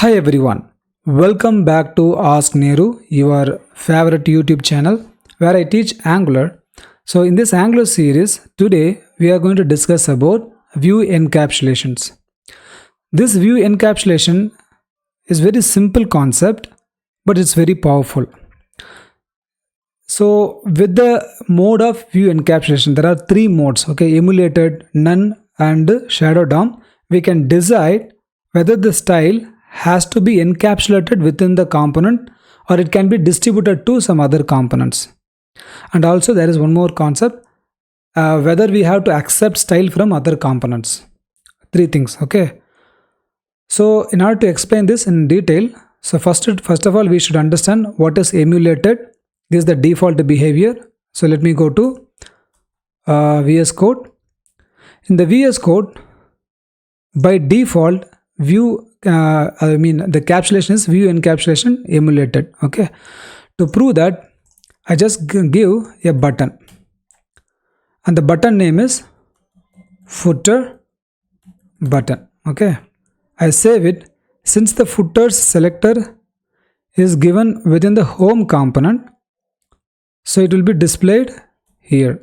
Hi everyone, welcome back to Ask Nehru, your favorite YouTube channel where I teach Angular. So in this Angular series, today we are going to discuss about view encapsulations. This view encapsulation is very simple concept, but it's very powerful. So with the mode of view encapsulation, there are three modes, okay, emulated, none and shadow DOM. We can decide whether the style has to be encapsulated within the component or it can be distributed to some other components. And also there is one more concept, whether we have to accept style from other components. Three things, okay. So in order to explain this in detail, so first of all we should understand what is emulated. This is the default behavior. So let me go to VS Code. In the VS Code, by default, the encapsulation is view encapsulation emulated. Okay, to prove that, I just give a button, and the button name is footer button. Okay, I save it. Since the footers selector is given within the home component, so it will be displayed here.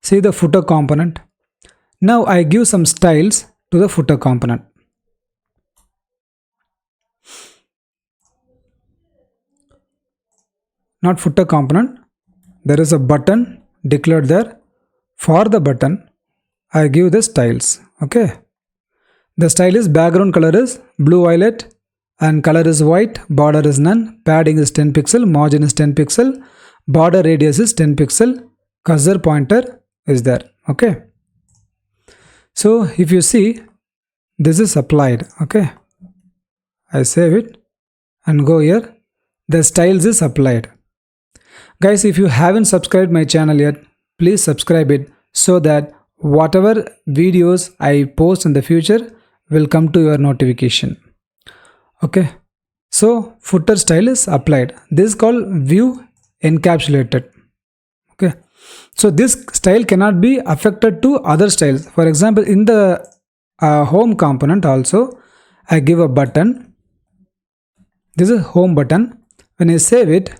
See the footer component. Now I give some styles to the footer component. Not footer component, there is a button declared there. For the button, I give the styles. Okay, the style is background color is blue violet and color is white, border is none, padding is 10 pixel, margin is 10 pixel, border radius is 10 pixel, cursor pointer is there. Okay, so if you see, this is applied. Okay, I save it and go here. The styles is applied. Guys, if you haven't subscribed my channel yet, please subscribe it so that whatever videos I post in the future will come to your notification. Okay, so footer style is applied. This is called view encapsulated. Okay, so this style cannot be affected to other styles. For example, in the home component also, I give a button. This is home button. When I save it,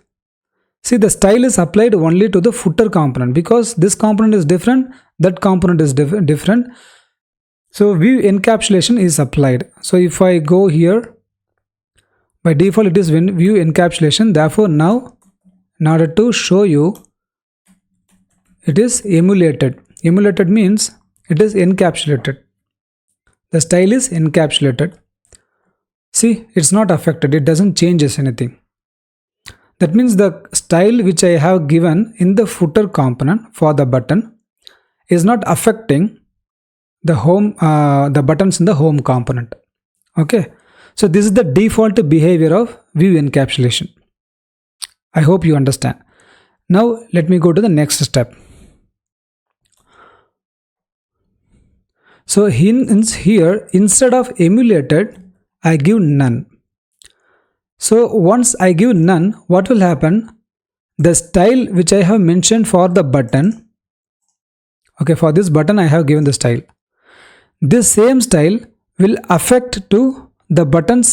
see the style is applied only to the footer component because this component is different, that component is different. So view encapsulation is applied. So if I go here, by default it is view encapsulation. Therefore now, in order to show you, it is emulated. Emulated means it is encapsulated. The style is encapsulated. See, it's not affected. It doesn't changes anything. That means the style which I have given in the footer component for the button is not affecting the the buttons in the home component. Okay, so this is the default behavior of view encapsulation. I hope you understand. Now let me go to the next step. So here instead of emulated, I give none. So once I give none, what will happen? The style which I have mentioned for the button, okay, for this button I have given the style. This same style will affect to the button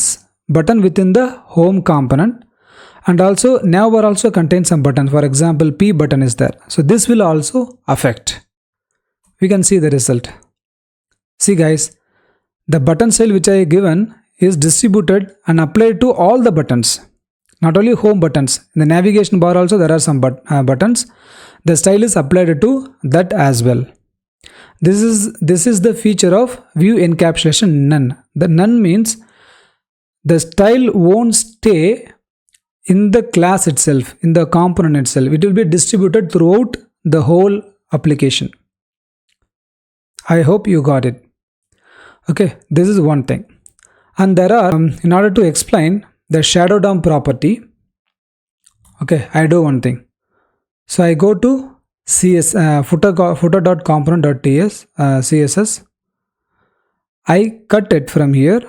within the home component, and also navbar also contains some buttons. For example, P button is there. So this will also affect. We can see the result. See guys, the button style which I have given is distributed and applied to all the buttons, not only home buttons. In the navigation bar also there are some buttons. The style is applied to that as well. This is the feature of view encapsulation none. The none means the style won't stay in the class itself, in the component itself. It will be distributed throughout the whole application. I hope you got it. Okay, this is one thing. And there are, in order to explain the shadow DOM property, okay, I do one thing. So I go to footer.component.ts CSS. I cut it from here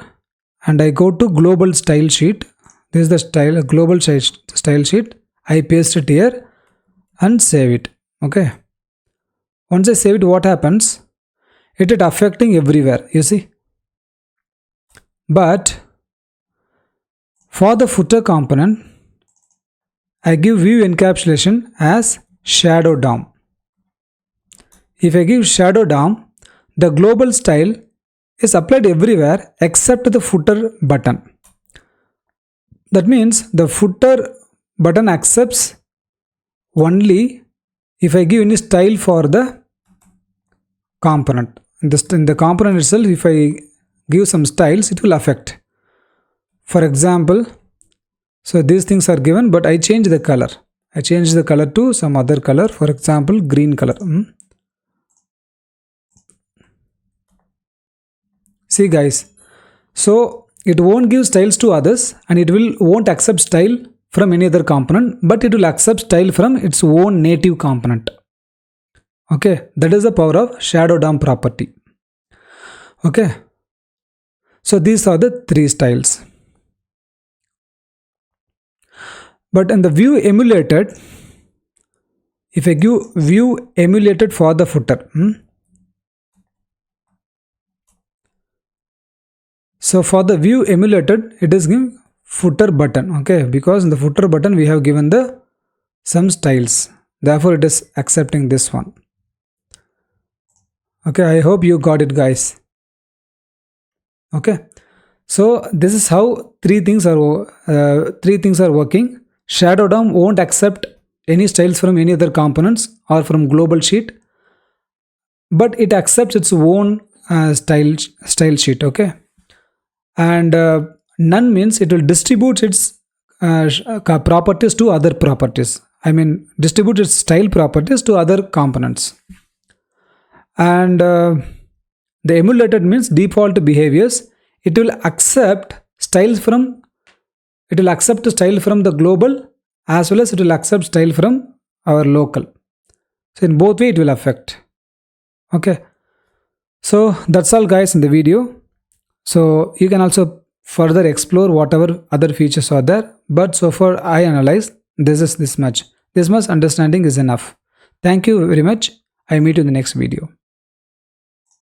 and I go to global style sheet. This is the style global style sheet. I paste it here and save it. Okay. Once I save it, what happens? It is affecting everywhere. You see. But For the footer component, I give view encapsulation as shadow DOM. If I give shadow DOM, the global style is applied everywhere except the footer button. That means the footer button accepts only if I give any style for the component. In the component itself, if I give some styles, it will affect. For example, so these things are given, but I change the color. I change the color to some other color, for example, green color. See guys, so it won't give styles to others and it won't accept style from any other component, but it will accept style from its own native component. Okay, that is the power of shadow DOM property. Okay, so these are the three styles. But in the view emulated, if I give view emulated for the footer, so for the view emulated, it is given footer button. Okay, because in the footer button we have given the some styles, therefore it is accepting this one. Okay, I hope you got it guys. Okay, so this is how three things are working. Shadow DOM won't accept any styles from any other components or from global sheet, but it accepts its own style sheet. Okay, and none means it will distribute its properties to other properties. I mean, distribute its style properties to other components. And the emulated means default behaviors. It will accept styles from the global as well as it will accept style from our local. So in both way it will affect. Okay, so that's all guys in the video. So you can also further explore whatever other features are there, but so far I analyzed this much understanding is enough. Thank you very much. I meet you in the next video.